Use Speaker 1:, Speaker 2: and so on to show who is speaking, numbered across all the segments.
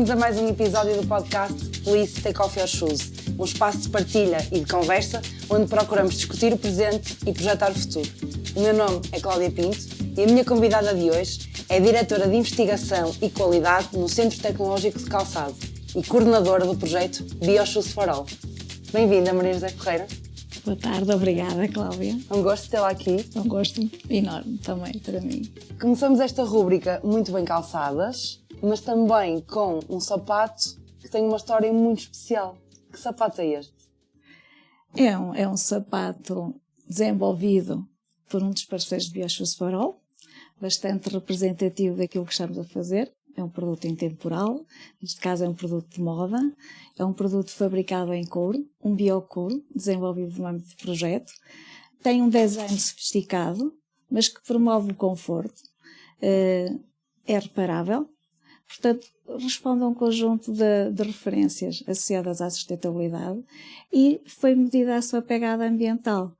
Speaker 1: Bem-vindos a mais um episódio do podcast Please Take Off Your Shoes, um espaço de partilha e de conversa onde procuramos discutir o presente e projetar o futuro. O meu nome é Cláudia Pinto e a minha convidada de hoje é diretora de Investigação e Qualidade no Centro Tecnológico de Calçado e coordenadora do projeto BioShoes for All. Bem-vinda, Maria José Ferreira.
Speaker 2: Boa tarde, obrigada, Cláudia.
Speaker 1: É um gosto tê-la aqui.
Speaker 2: É um gosto enorme também para mim.
Speaker 1: Começamos esta rúbrica muito bem calçadas, mas também com um sapato que tem uma história muito especial. Que sapato é este?
Speaker 2: É um sapato desenvolvido por um dos parceiros de BioShoes for All, bastante representativo daquilo que estamos a fazer. É um produto intemporal, neste caso é um produto de moda, é um produto fabricado em couro, um biocouro, desenvolvido no âmbito do projeto. Tem um design sofisticado, mas que promove o conforto, é reparável, portanto responde a um conjunto de referências associadas à sustentabilidade e foi medida a sua pegada ambiental.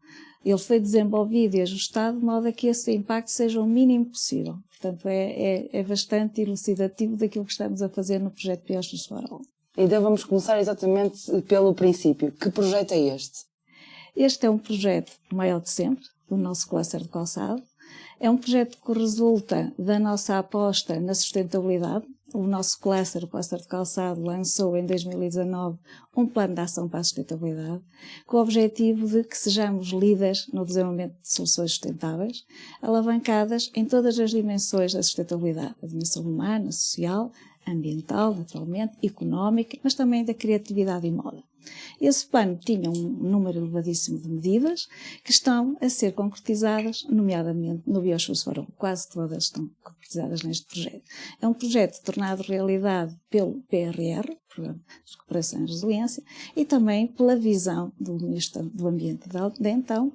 Speaker 2: Ele foi desenvolvido e ajustado de modo a que esse impacto seja o mínimo possível. Portanto, é bastante elucidativo daquilo que estamos a fazer no projeto BioShoes for All.
Speaker 1: Então vamos começar exatamente pelo princípio. Que projeto é este?
Speaker 2: Este é um projeto maior de sempre, do nosso cluster de calçado. É um projeto que resulta da nossa aposta na sustentabilidade. O nosso cluster, o cluster de calçado, lançou em 2019 um plano de ação para a sustentabilidade, com o objetivo de que sejamos líderes no desenvolvimento de soluções sustentáveis, alavancadas em todas as dimensões da sustentabilidade, a dimensão humana, social, ambiental, naturalmente, económica, mas também da criatividade e moda. Esse plano tinha um número elevadíssimo de medidas que estão a ser concretizadas, nomeadamente no BioShoes for All. Quase todas estão concretizadas neste projeto. É um projeto tornado realidade pelo PRR, Programa de Recuperação e Resiliência, e também pela visão do Ministro do Ambiente de então,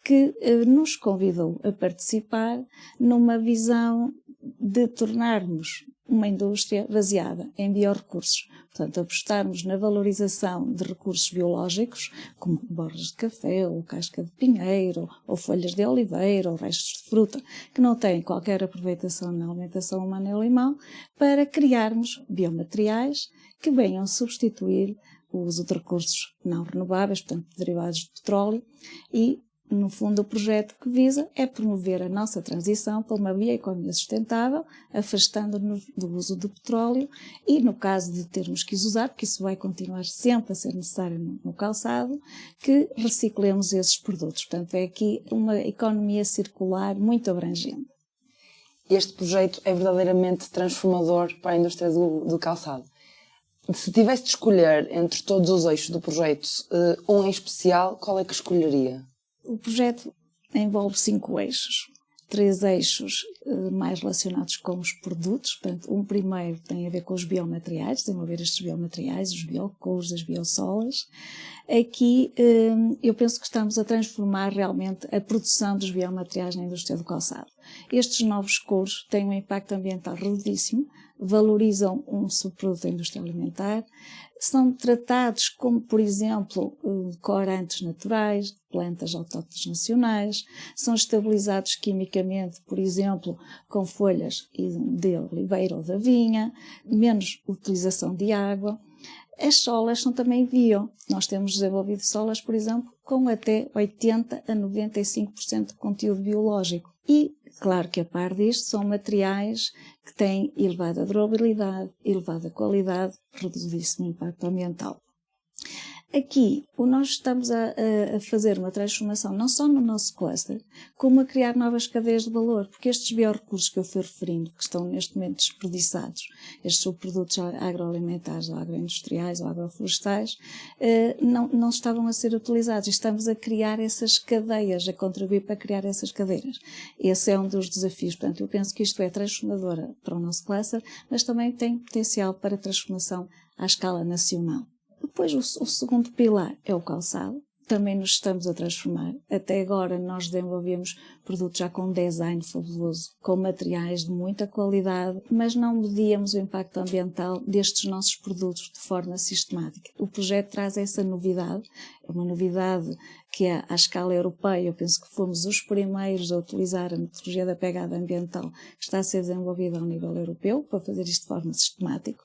Speaker 2: que nos convidou a participar numa visão de tornarmos uma indústria baseada em biorrecursos. Portanto, apostarmos na valorização de recursos biológicos, como borras de café, ou casca de pinheiro, ou folhas de oliveira, ou restos de fruta, que não têm qualquer aproveitação na alimentação humana e animal, para criarmos biomateriais que venham substituir o uso de recursos não renováveis, portanto, derivados de petróleo, e no fundo, o projeto que visa é promover a nossa transição para uma bioeconomia sustentável, afastando-nos do uso do petróleo e, no caso de termos que os usar, porque isso vai continuar sempre a ser necessário no calçado, que reciclemos esses produtos. Portanto, é aqui uma economia circular muito abrangente.
Speaker 1: Este projeto é verdadeiramente transformador para a indústria do calçado. Se tivesse de escolher entre todos os eixos do projeto um em especial, qual é que escolheria?
Speaker 2: O projeto envolve 5 eixos, 3 eixos mais relacionados com os produtos. Portanto, um primeiro tem a ver com os biomateriais, desenvolver estes biomateriais, os biocouros, as biosolas. Aqui eu penso que estamos a transformar realmente a produção dos biomateriais na indústria do calçado. Estes novos couros têm um impacto ambiental reduzíssimo, valorizam um subproduto da indústria alimentar, são tratados como, por exemplo, corantes naturais, de plantas autóctones nacionais, são estabilizados quimicamente, por exemplo, com folhas de oliveira ou da vinha, menos utilização de água. As solas são também bio. Nós temos desenvolvido solas, por exemplo, com até 80% a 95% de conteúdo biológico. E, claro que a par disto, são materiais que têm elevada durabilidade, elevada qualidade, reduzidíssimo impacto ambiental. Aqui, nós estamos a fazer uma transformação não só no nosso cluster, como a criar novas cadeias de valor, porque estes biorrecursos que eu fui referindo, que estão neste momento desperdiçados, estes subprodutos agroalimentares, ou agroindustriais, ou agroflorestais, não estavam a ser utilizados. Estamos a criar essas cadeias, a contribuir para criar essas cadeias. Esse é um dos desafios. Portanto, eu penso que isto é transformadora para o nosso cluster, mas também tem potencial para transformação à escala nacional. Depois, o segundo pilar é o calçado. Também nos estamos a transformar. Até agora nós desenvolvemos produtos já com design fabuloso, com materiais de muita qualidade, mas não medíamos o impacto ambiental destes nossos produtos de forma sistemática. O projeto traz essa novidade, é uma novidade que é à escala europeia. Eu penso que fomos os primeiros a utilizar a metodologia da pegada ambiental que está a ser desenvolvida ao nível europeu para fazer isto de forma sistemática.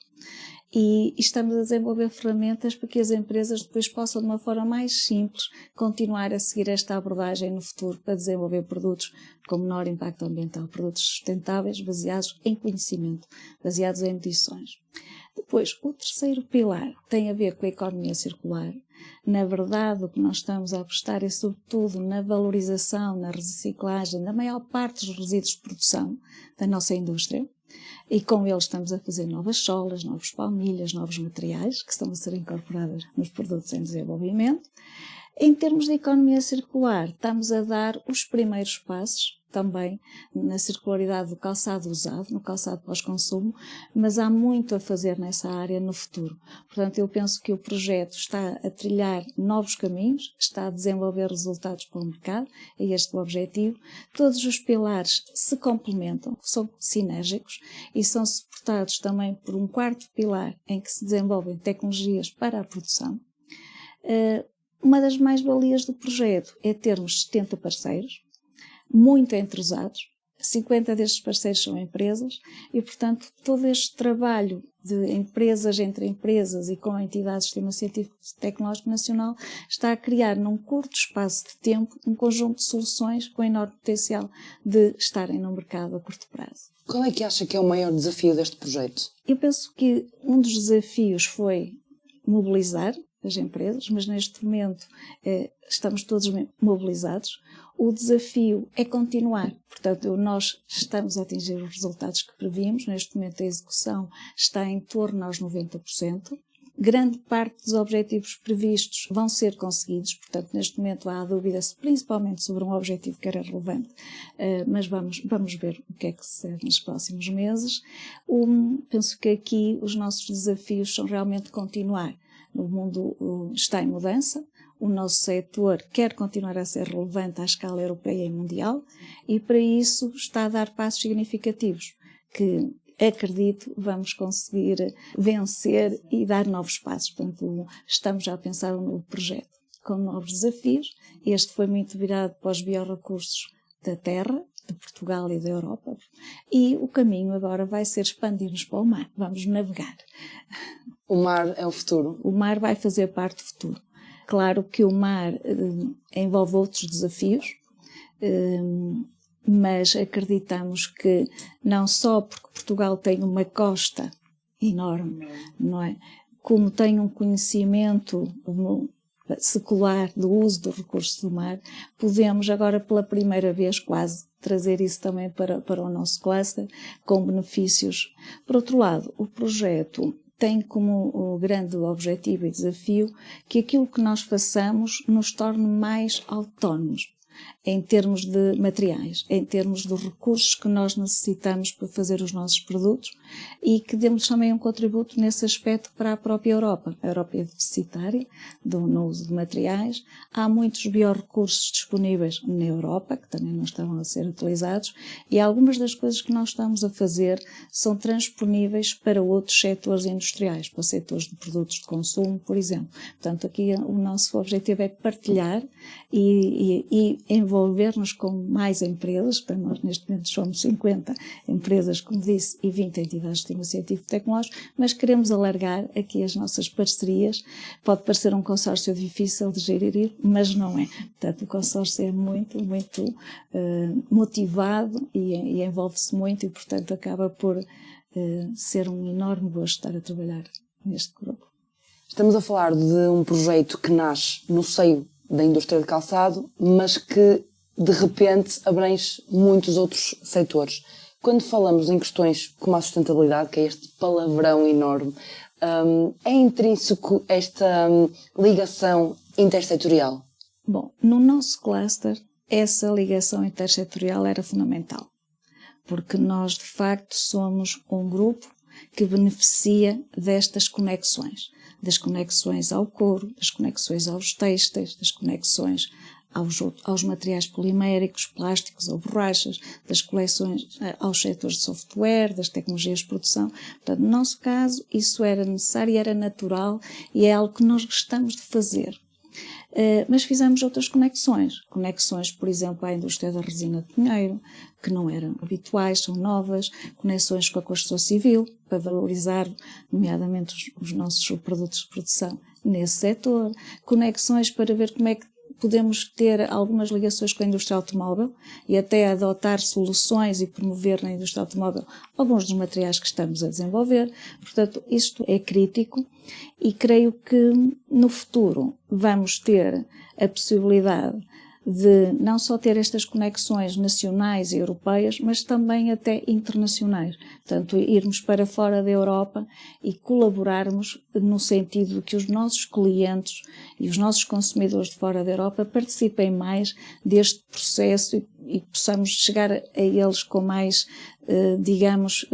Speaker 2: e estamos a desenvolver ferramentas para que as empresas depois possam, de uma forma mais simples, continuar a seguir esta abordagem no futuro para desenvolver produtos com menor impacto ambiental, produtos sustentáveis baseados em conhecimento, baseados em medições. Depois, o terceiro pilar tem a ver com a economia circular. Na verdade, o que nós estamos a apostar é sobretudo na valorização, na reciclagem da maior parte dos resíduos de produção da nossa indústria. E com eles estamos a fazer novas solas, novos palmilhas, novos materiais que estão a ser incorporados nos produtos em desenvolvimento. Em termos de economia circular, estamos a dar os primeiros passos também na circularidade do calçado usado, no calçado pós-consumo, mas há muito a fazer nessa área no futuro. Portanto, eu penso que o projeto está a trilhar novos caminhos, está a desenvolver resultados para o mercado, é este o objetivo. Todos os pilares se complementam, são sinérgicos e são suportados também por um quarto pilar em que se desenvolvem tecnologias para a produção. Uma das mais-valias do projeto é termos 70 parceiros, muito entrosados, 50 destes parceiros são empresas e, portanto, todo este trabalho de empresas entre empresas e com entidades do Sistema Científico e Tecnológico Nacional está a criar, num curto espaço de tempo, um conjunto de soluções com enorme potencial de estarem no mercado a curto prazo.
Speaker 1: Qual é que acha que é o maior desafio deste projeto?
Speaker 2: Eu penso que um dos desafios foi mobilizar as empresas, mas neste momento estamos todos mobilizados. O desafio é continuar, portanto nós estamos a atingir os resultados que prevíamos, neste momento a execução está em torno aos 90%, grande parte dos objetivos previstos vão ser conseguidos, portanto neste momento há dúvida principalmente sobre um objetivo que era relevante, mas vamos ver o que é que se serve nos próximos meses. Penso que aqui os nossos desafios são realmente continuar. O mundo está em mudança, o nosso setor quer continuar a ser relevante à escala europeia e mundial e para isso está a dar passos significativos que, acredito, vamos conseguir vencer e dar novos passos. Portanto, estamos já a pensar um novo projeto com novos desafios. Este foi muito virado para os biorrecursos da terra, de Portugal e da Europa, e o caminho agora vai ser expandir-nos para o mar. Vamos navegar.
Speaker 1: O mar é o futuro?
Speaker 2: O mar vai fazer parte do futuro. Claro que o mar envolve outros desafios, mas acreditamos que não só porque Portugal tem uma costa enorme, não é? Como tem um conhecimento secular do uso dos recursos do mar, podemos agora pela primeira vez quase trazer isso também para o nosso cluster com benefícios. Por outro lado, o projeto tem como grande objetivo e desafio que aquilo que nós façamos nos torne mais autónomos em termos de materiais, em termos dos recursos que nós necessitamos para fazer os nossos produtos e que demos também um contributo nesse aspecto para a própria Europa. A Europa é deficitária no uso de materiais, há muitos biorrecursos disponíveis na Europa que também não estavam a ser utilizados e algumas das coisas que nós estamos a fazer são transponíveis para outros setores industriais, para setores de produtos de consumo, por exemplo. Portanto, aqui o nosso objetivo é partilhar e envolver-nos com mais empresas, para nós neste momento somos 50 empresas, como disse, e 20 entidades de sistema científico e tecnológico, mas queremos alargar aqui as nossas parcerias. Pode parecer um consórcio difícil de gerir, mas não é. Portanto, o consórcio é muito motivado e envolve-se muito e, portanto, acaba por ser um enorme gosto estar a trabalhar neste grupo.
Speaker 1: Estamos a falar de um projeto que nasce no seio da indústria de calçado, mas que de repente abrange muitos outros setores. Quando falamos em questões como a sustentabilidade, que é este palavrão enorme, é intrínseco esta ligação intersetorial?
Speaker 2: Bom, no nosso cluster, essa ligação intersetorial era fundamental, porque nós de facto somos um grupo que beneficia destas conexões. Das conexões ao couro, das conexões aos têxteis, das conexões aos materiais poliméricos, plásticos ou borrachas, das conexões aos setores de software, das tecnologias de produção. Portanto, no nosso caso, isso era necessário e era natural e é algo que nós gostamos de fazer. Mas fizemos outras conexões, por exemplo, à indústria da resina de pinheiro, que não eram habituais, são novas, conexões com a construção civil, para valorizar, nomeadamente, os nossos produtos de produção nesse setor, conexões para ver como é que podemos ter algumas ligações com a indústria automóvel e até adotar soluções e promover na indústria automóvel alguns dos materiais que estamos a desenvolver. Portanto, isto é crítico e creio que no futuro vamos ter a possibilidade de não só ter estas conexões nacionais e europeias, mas também até internacionais. Portanto, irmos para fora da Europa e colaborarmos no sentido de que os nossos clientes e os nossos consumidores de fora da Europa participem mais deste processo e possamos chegar a eles com mais, digamos,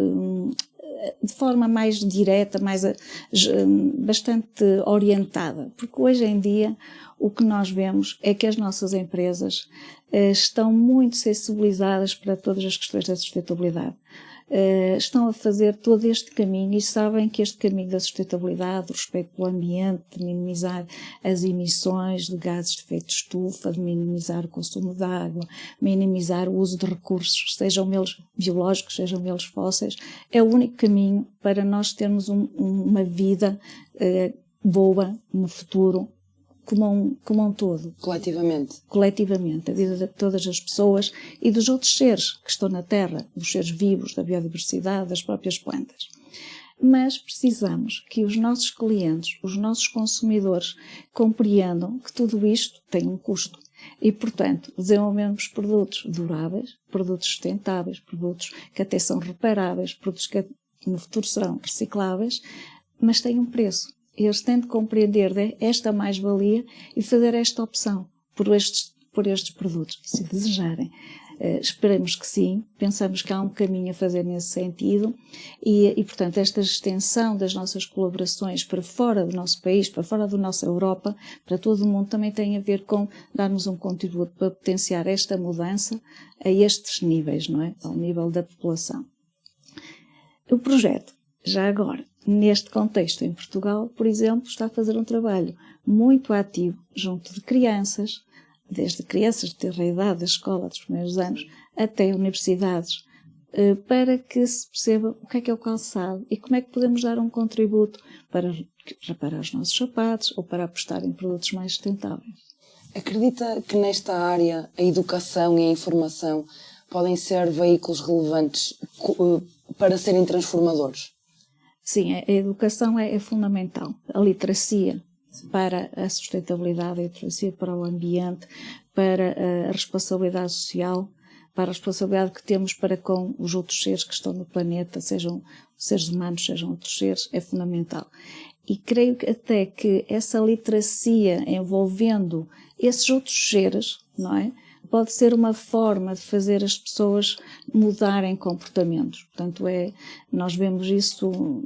Speaker 2: de forma mais direta, bastante orientada. Porque hoje em dia o que nós vemos é que as nossas empresas estão muito sensibilizadas para todas as questões da sustentabilidade. Estão a fazer todo este caminho e sabem que este caminho da sustentabilidade, do respeito pelo ambiente, de minimizar as emissões de gases de efeito de estufa, de minimizar o consumo de água, minimizar o uso de recursos, sejam eles biológicos, sejam eles fósseis, é o único caminho para nós termos uma vida boa no futuro, como um todo. Coletivamente, a vida de todas as pessoas e dos outros seres que estão na Terra, dos seres vivos, da biodiversidade, das próprias plantas. Mas precisamos que os nossos clientes, os nossos consumidores, compreendam que tudo isto tem um custo. E, portanto, desenvolvemos produtos duráveis, produtos sustentáveis, produtos que até são reparáveis, produtos que no futuro serão recicláveis, mas têm um preço. Eles têm de compreender esta mais-valia e fazer esta opção por estes produtos, se desejarem. Esperamos que sim, pensamos que há um caminho a fazer nesse sentido e, portanto, esta extensão das nossas colaborações para fora do nosso país, para fora da nossa Europa, para todo o mundo, também tem a ver com darmos um contributo para potenciar esta mudança a estes níveis, não é? Ao nível da população. O projeto, já agora, neste contexto em Portugal, por exemplo, está a fazer um trabalho muito ativo junto de crianças, desde crianças de ter a idade da escola dos primeiros anos até universidades, para que se perceba o que é o calçado e como é que podemos dar um contributo para reparar os nossos sapatos ou para apostar em produtos mais sustentáveis.
Speaker 1: Acredita que nesta área a educação e a informação podem ser veículos relevantes para serem transformadores?
Speaker 2: Sim, a educação é fundamental. A literacia para a sustentabilidade, a literacia para o ambiente, para a responsabilidade social, para a responsabilidade que temos para com os outros seres que estão no planeta, sejam seres humanos, sejam outros seres, é fundamental. E creio que até que essa literacia envolvendo esses outros seres, não é? Pode ser uma forma de fazer as pessoas mudarem comportamentos. Portanto, nós vemos isso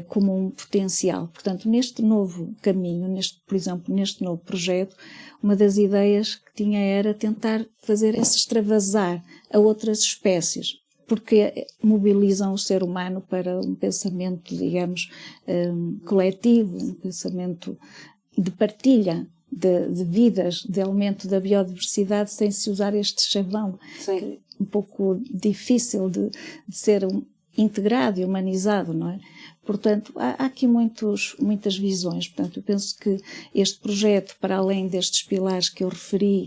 Speaker 2: como um potencial. Portanto, neste novo caminho, por exemplo, neste novo projeto, uma das ideias que tinha era tentar fazer esse extravasar a outras espécies, porque mobilizam o ser humano para um pensamento, digamos, coletivo, um pensamento de partilha de vidas, de aumento da biodiversidade, sem se usar este chavão.
Speaker 1: Sim.
Speaker 2: Um pouco difícil de ser integrado e humanizado, não é? Portanto, há aqui muitas visões. Portanto, eu penso que este projeto, para além destes pilares que eu referi,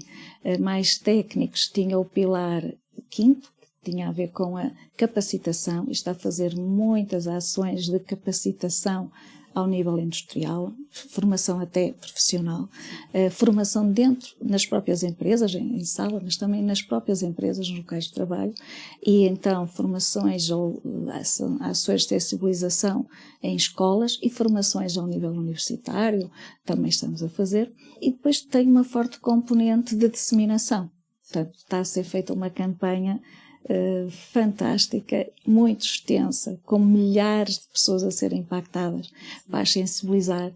Speaker 2: mais técnicos, tinha o pilar 5º, que tinha a ver com a capacitação, e está a fazer muitas ações de capacitação ao nível industrial, formação até profissional, formação nas próprias empresas, em sala, mas também nas próprias empresas, nos locais de trabalho, e então formações ou ações de sensibilização em escolas e formações ao nível universitário, também estamos a fazer, e depois tem uma forte componente de disseminação. Portanto, está a ser feita uma campanha fantástica, muito extensa, com milhares de pessoas a serem impactadas, para sensibilizar,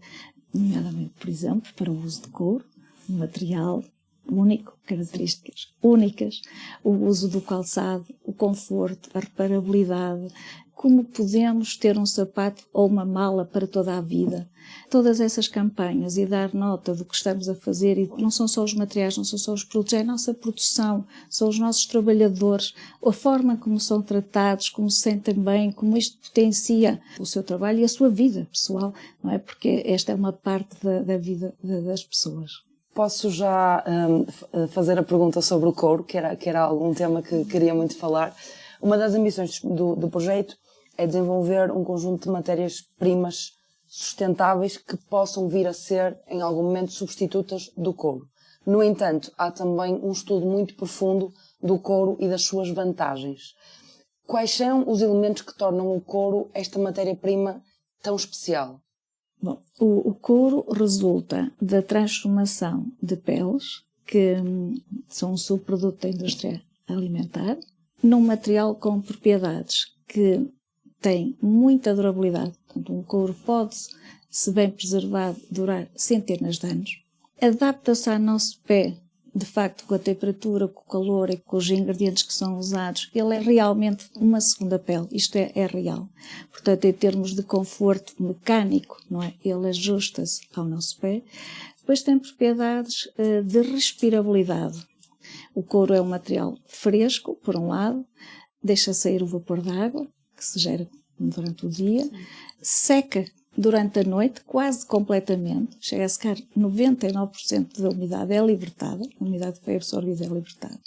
Speaker 2: nomeadamente, por exemplo, para o uso de couro, um material único, características únicas, o uso do calçado, o conforto, a reparabilidade, como podemos ter um sapato ou uma mala para toda a vida. Todas essas campanhas e dar nota do que estamos a fazer, e não são só os materiais, não são só os produtos, é a nossa produção, são os nossos trabalhadores, a forma como são tratados, como se sentem bem, como isto potencia o seu trabalho e a sua vida pessoal, não é? Porque esta é uma parte da vida das pessoas.
Speaker 1: Posso já fazer a pergunta sobre o couro, que era algum tema que queria muito falar. Uma das ambições do projeto é desenvolver um conjunto de matérias-primas sustentáveis que possam vir a ser, em algum momento, substitutas do couro. No entanto, há também um estudo muito profundo do couro e das suas vantagens. Quais são os elementos que tornam o couro esta matéria-prima tão especial?
Speaker 2: Bom, o couro resulta da transformação de peles, que são um subproduto da indústria alimentar, num material com propriedades que têm muita durabilidade. Portanto, um couro pode, se bem preservado, durar centenas de anos. Adapta-se ao nosso pé, de facto, com a temperatura, com o calor e com os ingredientes que são usados. Ele é realmente uma segunda pele. Isto é real. Portanto, em termos de conforto mecânico, não é? Ele ajusta-se ao nosso pé. Depois tem propriedades de respirabilidade. O couro é um material fresco, por um lado, deixa sair o vapor da água, que se gera durante o dia, seca durante a noite, quase completamente, chega a secar 99% da umidade é libertada, a umidade que foi absorvida é libertada.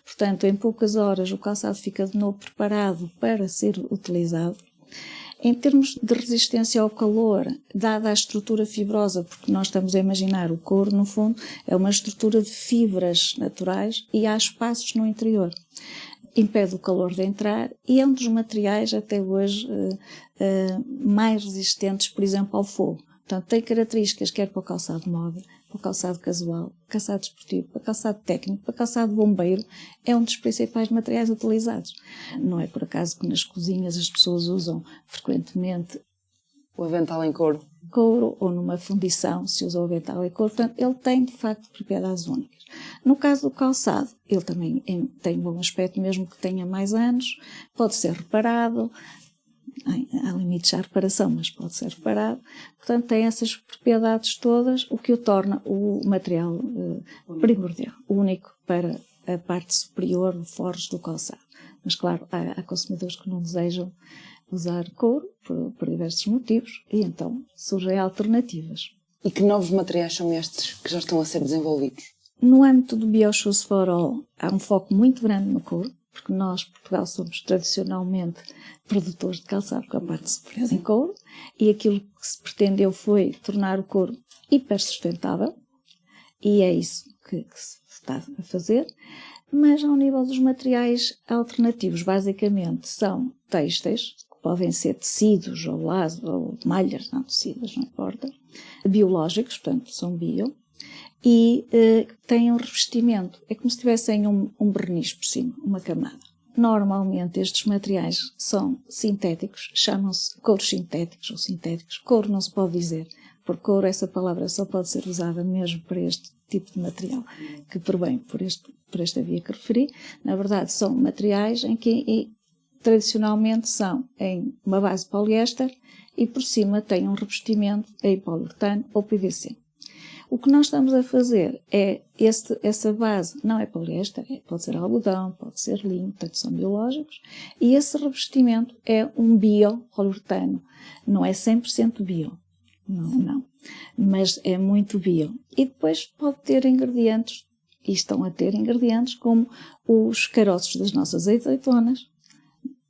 Speaker 2: Portanto, em poucas horas o calçado fica de novo preparado para ser utilizado. Em termos de resistência ao calor, dada a estrutura fibrosa, porque nós estamos a imaginar o couro, no fundo, é uma estrutura de fibras naturais e há espaços no interior. Impede o calor de entrar e é um dos materiais, até hoje, mais resistentes, por exemplo, ao fogo. Portanto, tem características quer para o calçado de moda, para o calçado casual, para o calçado desportivo, para o calçado técnico, para o calçado bombeiro. É um dos principais materiais utilizados. Não é por acaso que nas cozinhas as pessoas usam frequentemente
Speaker 1: o avental em couro.
Speaker 2: Couro, ou numa fundição se usa o avental em couro. Portanto, ele tem, de facto, propriedades únicas. No caso do calçado, ele também tem bom aspecto, mesmo que tenha mais anos, pode ser reparado, há limites à reparação, mas pode ser reparado. Portanto, tem essas propriedades todas, o que o torna o material primordial, único para a parte superior, o forros do calçado. Mas, claro, há consumidores que não desejam usar couro por diversos motivos e então surgem alternativas.
Speaker 1: E que novos materiais são estes que já estão a ser desenvolvidos?
Speaker 2: No âmbito do BioShoes for All há um foco muito grande no couro, porque nós, Portugal, somos tradicionalmente produtores de calçado com a parte superior em couro, e aquilo que se pretendeu foi tornar o couro hipersustentável, e é isso que se está a fazer. Mas ao nível dos materiais alternativos, basicamente são têxteis, que podem ser tecidos ou laços ou malhas, não tecidas, não importa, biológicos, portanto são bio, e têm um revestimento, é como se tivessem um verniz por cima, uma camada. Normalmente estes materiais são sintéticos, chamam-se couros sintéticos ou sintéticos. Couro não se pode dizer, porque couro, essa palavra só pode ser usada mesmo para este tipo de material, que provém por esta via que referi. Na verdade, são materiais em que tradicionalmente são em uma base poliéster e por cima têm um revestimento em poliuretano ou PVC. O que nós estamos a fazer é, essa base não é poliéster, pode ser algodão, pode ser linho, portanto são biológicos, e esse revestimento é um bio-poliuretano, não é 100% bio, não, mas é muito bio. E depois pode ter ingredientes, e estão a ter ingredientes como os caroços das nossas azeitonas,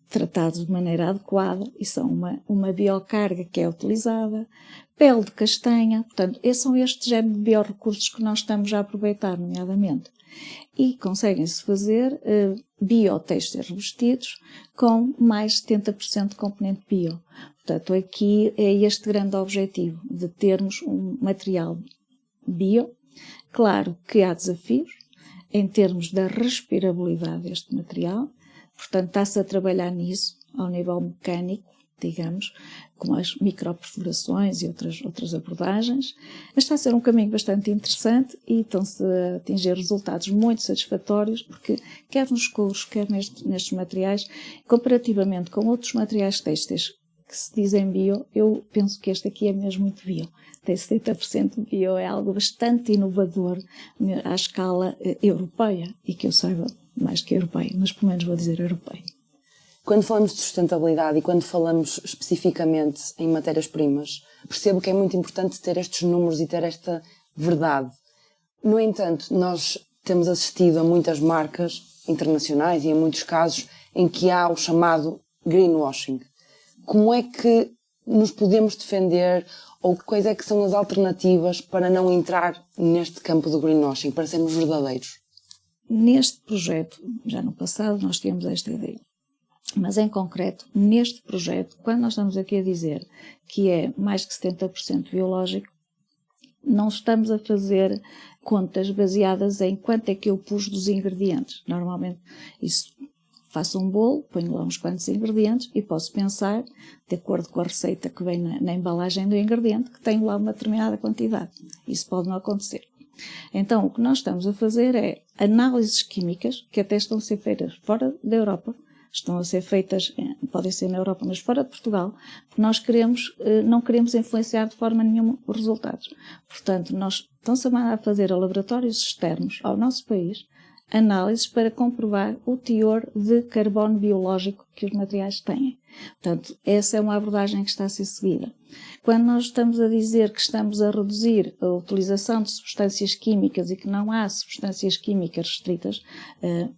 Speaker 2: tratados de maneira adequada, e são uma biocarga que é utilizada, pele de castanha, portanto, são estes géneros de biorrecursos que nós estamos a aproveitar, nomeadamente. E conseguem-se fazer biotextos revestidos com mais de 70% de componente bio. Portanto, aqui é este grande objetivo, de termos um material bio. Claro que há desafios em termos da respirabilidade deste material, portanto, está-se a trabalhar nisso, ao nível mecânico, digamos, como as microperfurações e outras abordagens, mas está a ser um caminho bastante interessante e estão-se a atingir resultados muito satisfatórios, porque quer nos couros, quer nestes materiais, comparativamente com outros materiais têxteis que se dizem bio, eu penso que este aqui é mesmo muito bio. Tem 70% bio, é algo bastante inovador à escala europeia, e que eu saiba mais que europeia, mas pelo menos vou dizer europeia.
Speaker 1: Quando falamos de sustentabilidade e quando falamos especificamente em matérias-primas, percebo que é muito importante ter estes números e ter esta verdade. No entanto, nós temos assistido a muitas marcas internacionais e em muitos casos em que há o chamado greenwashing. Como é que nos podemos defender ou quais é que são as alternativas para não entrar neste campo do greenwashing, para sermos verdadeiros?
Speaker 2: Neste projeto, já no passado, nós tínhamos esta ideia. Mas, em concreto, neste projeto, quando nós estamos aqui a dizer que é mais que 70% biológico, não estamos a fazer contas baseadas em quanto é que eu pus dos ingredientes. Normalmente, faço um bolo, ponho lá uns quantos ingredientes e posso pensar, de acordo com a receita que vem na embalagem do ingrediente, que tenho lá uma determinada quantidade. Isso pode não acontecer. Então, o que nós estamos a fazer é análises químicas, que até estão a ser feitas fora da Europa, estão a ser feitas, podem ser na Europa, mas fora de Portugal, porque nós não queremos influenciar de forma nenhuma os resultados. Portanto, nós estamos a mandar fazer a laboratórios externos ao nosso país análises para comprovar o teor de carbono biológico que os materiais têm. Portanto, essa é uma abordagem que está a ser seguida. Quando nós estamos a dizer que estamos a reduzir a utilização de substâncias químicas e que não há substâncias químicas restritas,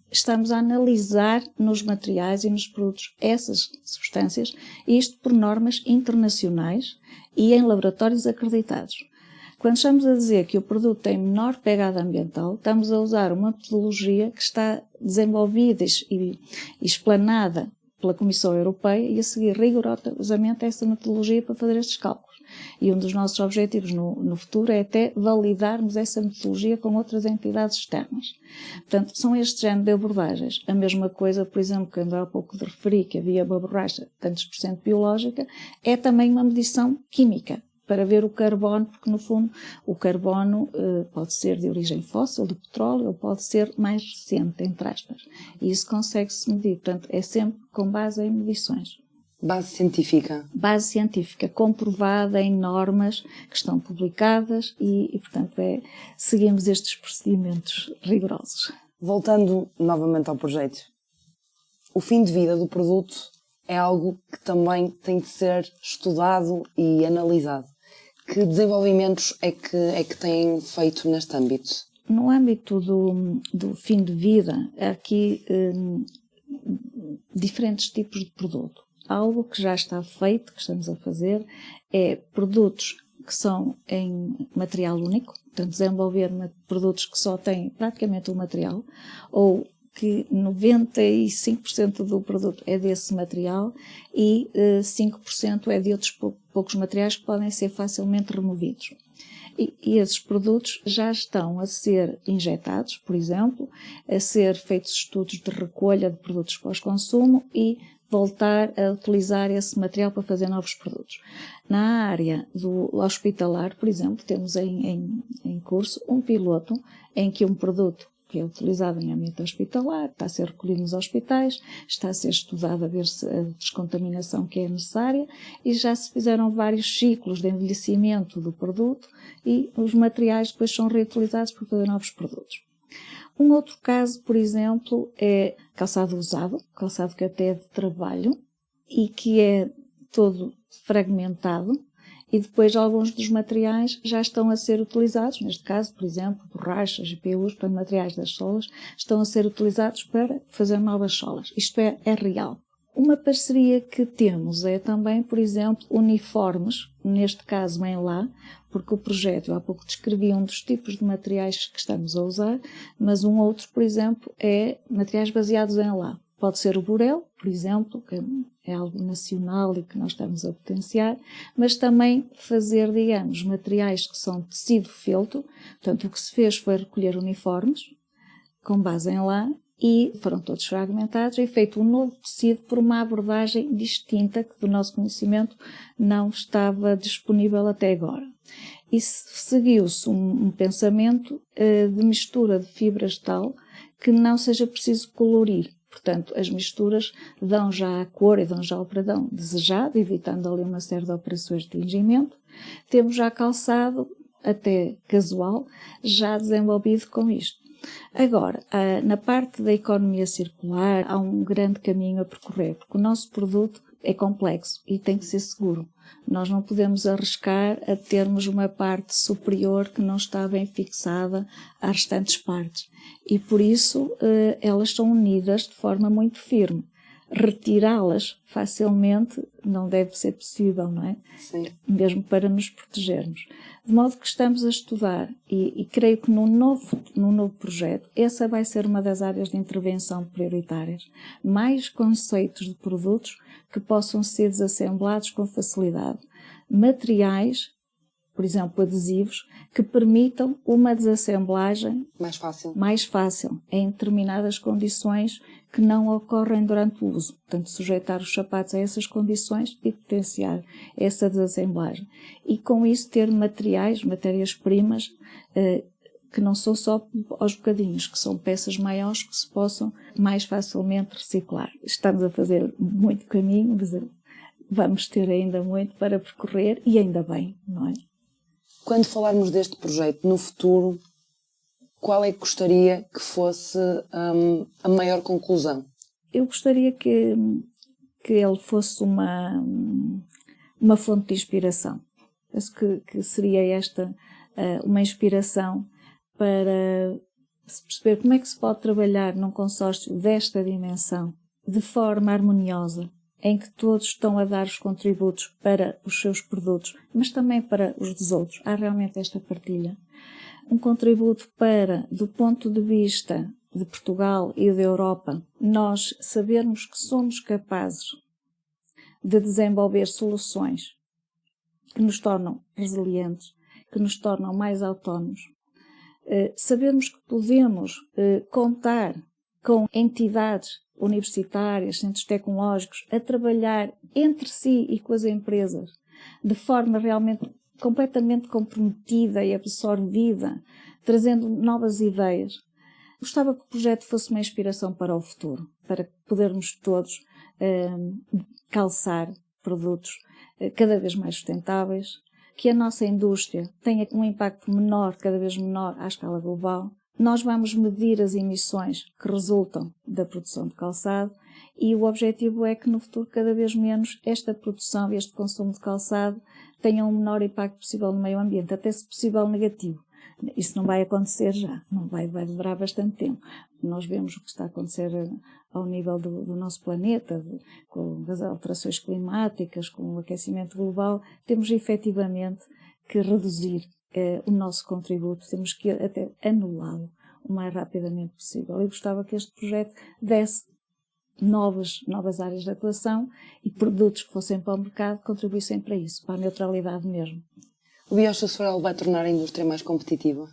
Speaker 2: estamos a analisar nos materiais e nos produtos essas substâncias, isto por normas internacionais e em laboratórios acreditados. Quando estamos a dizer que o produto tem menor pegada ambiental, estamos a usar uma metodologia que está desenvolvida e explanada pela Comissão Europeia e a seguir rigorosamente essa metodologia para fazer estes cálculos. E um dos nossos objetivos no futuro é até validarmos essa metodologia com outras entidades externas. Portanto, são este género de abordagens. A mesma coisa, por exemplo, que há pouco de referi, que havia uma borracha tantos por cento biológica, é também uma medição química, para ver o carbono, porque no fundo o carbono pode ser de origem fóssil, do petróleo, ou pode ser mais recente, entre aspas. E isso consegue-se medir, portanto é sempre com base em medições.
Speaker 1: Base científica? Base
Speaker 2: científica, comprovada em normas que estão publicadas e portanto, seguimos estes procedimentos rigorosos.
Speaker 1: Voltando novamente ao projeto, o fim de vida do produto é algo que também tem de ser estudado e analisado. Que desenvolvimentos é que têm feito neste âmbito?
Speaker 2: No âmbito do fim de vida, há aqui diferentes tipos de produto. Algo que já está feito, que estamos a fazer, é produtos que são em material único, portanto desenvolver produtos que só têm praticamente um material, ou que 95% do produto é desse material e 5% é de outros poucos materiais que podem ser facilmente removidos. E esses produtos já estão a ser injetados, por exemplo, a ser feitos estudos de recolha de produtos pós-consumo e voltar a utilizar esse material para fazer novos produtos. Na área do hospitalar, por exemplo, temos em curso um piloto em que um produto que é utilizado em ambiente hospitalar, está a ser recolhido nos hospitais, está a ser estudado a ver se a descontaminação que é necessária e já se fizeram vários ciclos de envelhecimento do produto e os materiais depois são reutilizados para fazer novos produtos. Um outro caso, por exemplo, é calçado usado, calçado que até é de trabalho e que é todo fragmentado. E depois alguns dos materiais já estão a ser utilizados, neste caso, por exemplo, borrachas e PUs, portanto, materiais das solas, estão a ser utilizados para fazer novas solas. Isto é real. Uma parceria que temos é também, por exemplo, uniformes, neste caso em lã, porque o projeto, eu há pouco descrevi um dos tipos de materiais que estamos a usar, mas um outro, por exemplo, é materiais baseados em lã. Pode ser o burel, por exemplo, que é algo nacional e que nós estamos a potenciar, mas também fazer, digamos, materiais que são tecido feltro. Portanto, o que se fez foi recolher uniformes com base em lã e foram todos fragmentados e feito um novo tecido por uma abordagem distinta que do nosso conhecimento não estava disponível até agora. E seguiu-se um pensamento de mistura de fibras tal que não seja preciso colorir. Portanto, as misturas dão já a cor e dão já o padrão desejado, evitando ali uma série de operações de tingimento. Temos já calçado, até casual, já desenvolvido com isto. Agora, na parte da economia circular, há um grande caminho a percorrer, porque o nosso produto é complexo e tem que ser seguro. Nós não podemos arriscar a termos uma parte superior que não está bem fixada às restantes partes. E por isso elas são unidas de forma muito firme. Retirá-las facilmente não deve ser possível, não é?
Speaker 1: Sim.
Speaker 2: Mesmo para nos protegermos. De modo que estamos a estudar e creio que num novo projeto, essa vai ser uma das áreas de intervenção prioritárias. Mais conceitos de produtos que possam ser desassemblados com facilidade. Materiais, por exemplo, adesivos, que permitam uma desassemblagem mais fácil em determinadas condições que não ocorrem durante o uso. Portanto, sujeitar os sapatos a essas condições e potenciar essa desassemblagem. E com isso ter matérias-primas, que não são só aos bocadinhos, que são peças maiores que se possam mais facilmente reciclar. Estamos a fazer muito caminho, mas vamos ter ainda muito para percorrer e ainda bem, não é?
Speaker 1: Quando falarmos deste projeto no futuro, qual é que gostaria que fosse a maior conclusão?
Speaker 2: Eu gostaria que ele fosse uma fonte de inspiração. Penso que seria esta uma inspiração para se perceber como é que se pode trabalhar num consórcio desta dimensão de forma harmoniosa, em que todos estão a dar os contributos para os seus produtos, mas também para os dos outros. Há realmente esta partilha. Um contributo para, do ponto de vista de Portugal e da Europa, nós sabermos que somos capazes de desenvolver soluções que nos tornam resilientes, que nos tornam mais autónomos. Sabermos que podemos contar com entidades universitárias, centros tecnológicos, a trabalhar entre si e com as empresas, de forma realmente completamente comprometida e absorvida, trazendo novas ideias. Gostava que o projeto fosse uma inspiração para o futuro, para podermos todos calçar produtos cada vez mais sustentáveis, que a nossa indústria tenha um impacto menor, cada vez menor, à escala global. Nós vamos medir as emissões que resultam da produção de calçado e o objetivo é que no futuro cada vez menos esta produção e este consumo de calçado tenham o menor impacto possível no meio ambiente, até se possível negativo. Isso não vai acontecer já, não vai demorar bastante tempo. Nós vemos o que está a acontecer ao nível do nosso planeta, com as alterações climáticas, com o aquecimento global. Temos efetivamente que reduzir o nosso contributo, temos que até anulá-lo o mais rapidamente possível. Eu gostava que este projeto desse novas áreas de atuação e produtos que fossem para o mercado contribuíssem para isso, para a neutralidade mesmo.
Speaker 1: O biossossfarol vai tornar a indústria mais competitiva?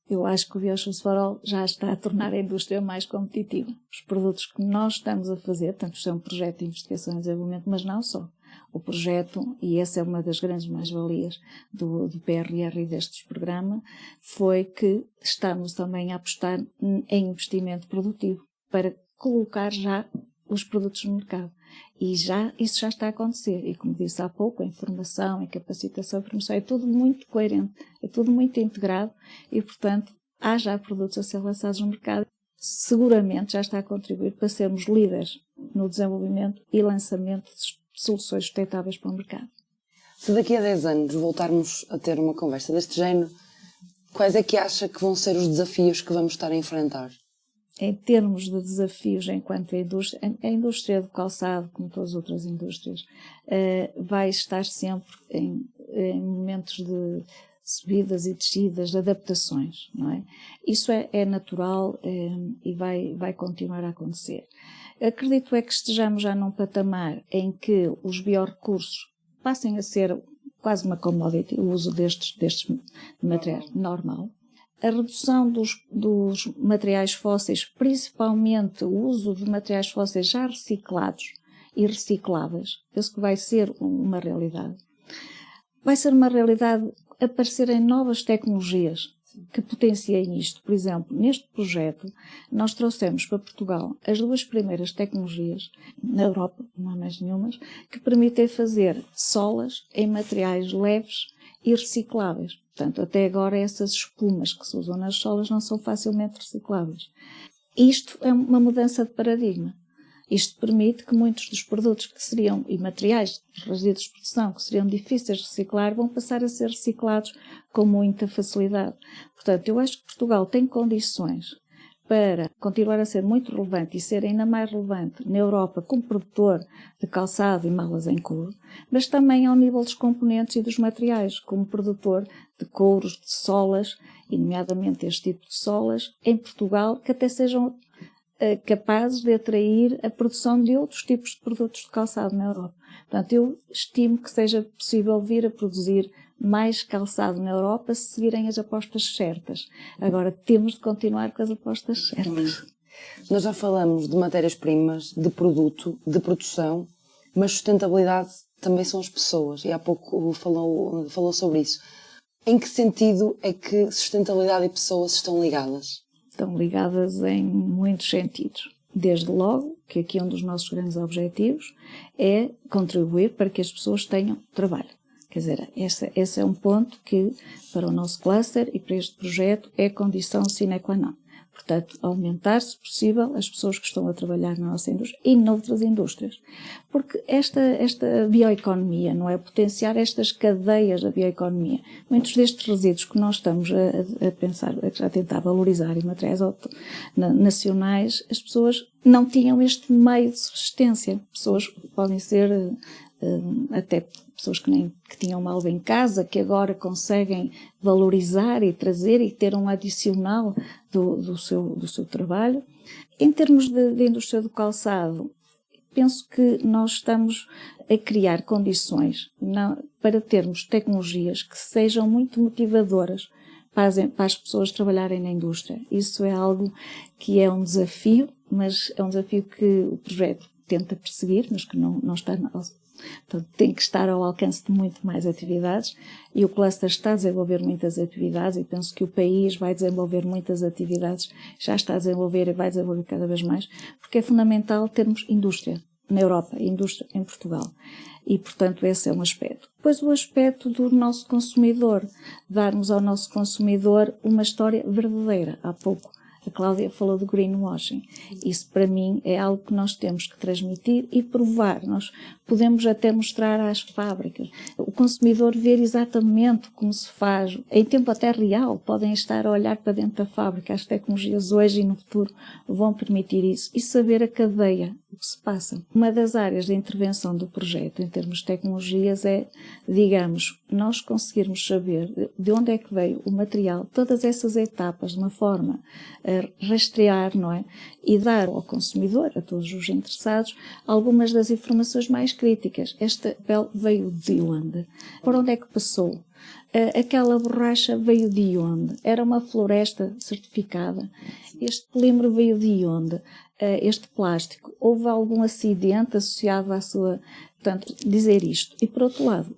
Speaker 2: Eu acho que o biossossfarol já está a tornar a indústria mais competitiva. Os produtos que nós estamos a fazer, tanto é um projeto de investigação e desenvolvimento, mas não só. O projeto, e essa é uma das grandes mais-valias do PRR e destes programas, foi que estamos também a apostar em investimento produtivo para colocar já os produtos no mercado. E isso já está a acontecer. E como disse há pouco, a informação, a capacitação, a promoção, é tudo muito coerente, é tudo muito integrado e, portanto, há já produtos a ser lançados no mercado. Seguramente já está a contribuir para sermos líderes no desenvolvimento e lançamento de soluções sustentáveis para o mercado.
Speaker 1: Se daqui a 10 anos voltarmos a ter uma conversa deste género, quais é que acha que vão ser os desafios que vamos estar a enfrentar?
Speaker 2: Em termos de desafios enquanto a indústria do calçado, como todas as outras indústrias, vai estar sempre em momentos de subidas e descidas, de adaptações, não é? Isso é natural e vai continuar a acontecer. Acredito é que estejamos já num patamar em que os biorrecursos passem a ser quase uma commodity, o uso destes materiais normal. a redução dos materiais fósseis, principalmente o uso de materiais fósseis já reciclados e recicláveis, penso que vai ser uma realidade. Vai ser uma realidade aparecerem novas tecnologias que potenciem isto. Por exemplo, neste projeto, nós trouxemos para Portugal as 2 primeiras tecnologias, na Europa, não há mais nenhumas, que permitem fazer solas em materiais leves e recicláveis. Portanto, até agora essas espumas que se usam nas solas não são facilmente recicláveis. Isto é uma mudança de paradigma. Isto permite que muitos dos produtos que seriam, e materiais, resíduos de produção, que seriam difíceis de reciclar, vão passar a ser reciclados com muita facilidade. Portanto, eu acho que Portugal tem condições para continuar a ser muito relevante e ser ainda mais relevante na Europa como produtor de calçado e malas em couro, mas também ao nível dos componentes e dos materiais, como produtor de couros, de solas, e nomeadamente este tipo de solas, em Portugal, que até sejam capazes de atrair a produção de outros tipos de produtos de calçado na Europa. Portanto, eu estimo que seja possível vir a produzir mais calçado na Europa se seguirem as apostas certas. Agora, temos de continuar com as apostas certas.
Speaker 1: Nós já falamos de matérias-primas, de produto, de produção, mas sustentabilidade também são as pessoas, e há pouco falou sobre isso. Em que sentido é que sustentabilidade e pessoas estão ligadas?
Speaker 2: Estão ligadas em muitos sentidos. Desde logo, que aqui um dos nossos grandes objetivos é contribuir para que as pessoas tenham trabalho. Quer dizer, esse é um ponto que, para o nosso cluster e para este projeto, é condição sine qua non. Portanto, aumentar, se possível, as pessoas que estão a trabalhar na nossa indústria e noutras indústrias. Porque esta bioeconomia, não é? Potenciar estas cadeias da bioeconomia. Muitos destes resíduos que nós estamos a pensar, a tentar valorizar em materiais nacionais, as pessoas não tinham este meio de subsistência. Pessoas podem ser até pessoas que tinham malva em casa, que agora conseguem valorizar e trazer e ter um adicional do seu trabalho. Em termos de indústria do calçado, penso que nós estamos a criar condições para termos tecnologias que sejam muito motivadoras para as pessoas trabalharem na indústria. Isso é algo que é um desafio, mas é um desafio que o projeto tenta perseguir, mas que não está... Portanto, tem que estar ao alcance de muito mais atividades, e o cluster está a desenvolver muitas atividades, e penso que o país vai desenvolver muitas atividades, já está a desenvolver e vai desenvolver cada vez mais, porque é fundamental termos indústria na Europa e indústria em Portugal. E, portanto, esse é um aspecto. Depois o aspecto do nosso consumidor, darmos ao nosso consumidor uma história verdadeira. Há pouco a Cláudia falou do greenwashing. Isso, para mim, é algo que nós temos que transmitir e provar. Nós podemos até mostrar às fábricas. O consumidor ver exatamente como se faz, em tempo até real, podem estar a olhar para dentro da fábrica. As tecnologias hoje e no futuro vão permitir isso. E saber a cadeia, o que se passa. Uma das áreas de intervenção do projeto, em termos de tecnologias, é, digamos, nós conseguirmos saber de onde é que veio o material, todas essas etapas, de uma forma rastrear, não é? E dar ao consumidor, a todos os interessados, algumas das informações mais críticas. Esta pele veio de onde? Por onde é que passou? Aquela borracha veio de onde? Era uma floresta certificada? Este polímero veio de onde? Este plástico? Houve algum acidente associado à sua... Portanto, dizer isto. E, por outro lado,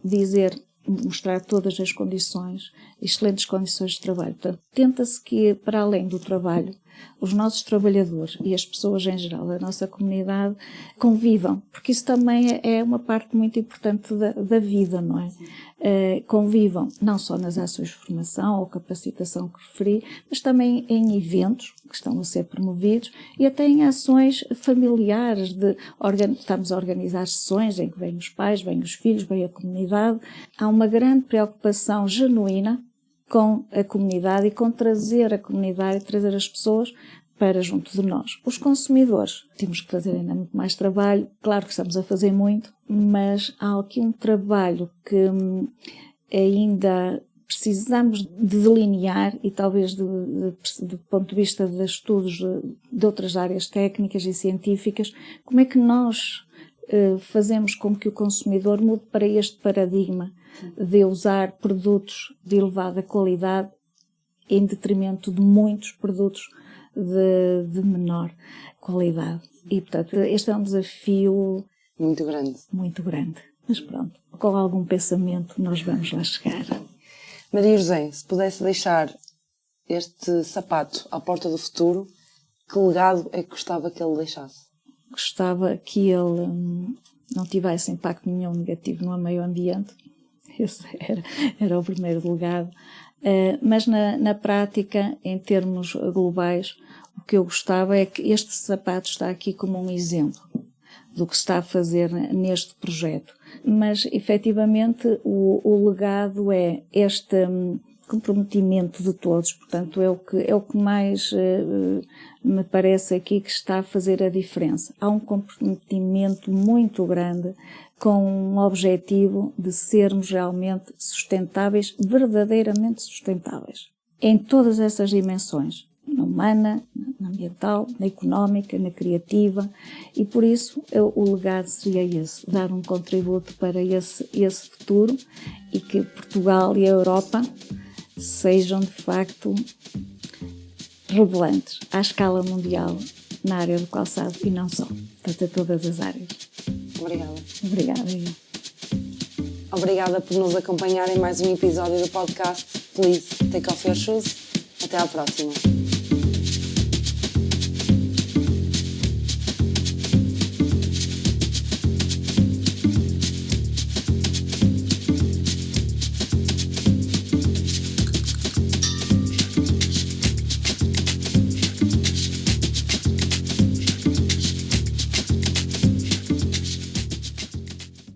Speaker 2: mostrar todas as condições, excelentes condições de trabalho. Portanto, tenta-se que, para além do trabalho, os nossos trabalhadores e as pessoas em geral da nossa comunidade convivam, porque isso também é uma parte muito importante da vida, não é? Convivam, não só nas ações de formação ou capacitação que referi, mas também em eventos que estão a ser promovidos e até em ações familiares, estamos a organizar sessões em que vêm os pais, vêm os filhos, vem a comunidade. Há uma grande preocupação genuína com a comunidade e com trazer a comunidade e trazer as pessoas para junto de nós. Os consumidores, temos que fazer ainda muito mais trabalho, claro que estamos a fazer muito, mas há aqui um trabalho que ainda precisamos de delinear e talvez do ponto de vista de estudos de outras áreas técnicas e científicas, como é que nós fazemos com que o consumidor mude para este paradigma de usar produtos de elevada qualidade em detrimento de muitos produtos de menor qualidade. E, portanto, este é um desafio
Speaker 1: muito grande.
Speaker 2: Muito grande. Mas pronto, com algum pensamento nós vamos lá chegar.
Speaker 1: Maria José, se pudesse deixar este sapato à porta do futuro, que legado é que gostava que ele deixasse?
Speaker 2: Gostava que ele não tivesse impacto nenhum negativo no meio ambiente. Esse era o primeiro legado. Mas na prática, em termos globais, o que eu gostava é que este sapato está aqui como um exemplo do que se está a fazer neste projeto. Mas, efetivamente, o legado é este comprometimento de todos. Portanto, é o que mais me parece aqui que está a fazer a diferença. Há um comprometimento muito grande com um objetivo de sermos realmente sustentáveis, verdadeiramente sustentáveis, em todas essas dimensões, na humana, na ambiental, na económica, na criativa, e por isso o legado seria esse, dar um contributo para esse futuro e que Portugal e a Europa sejam de facto relevantes à escala mundial na área do calçado e não só, portanto a todas as áreas.
Speaker 1: Obrigada.
Speaker 2: Obrigada.
Speaker 1: Obrigada por nos acompanhar em mais um episódio do podcast Please Take Off Your Shoes. Até à próxima.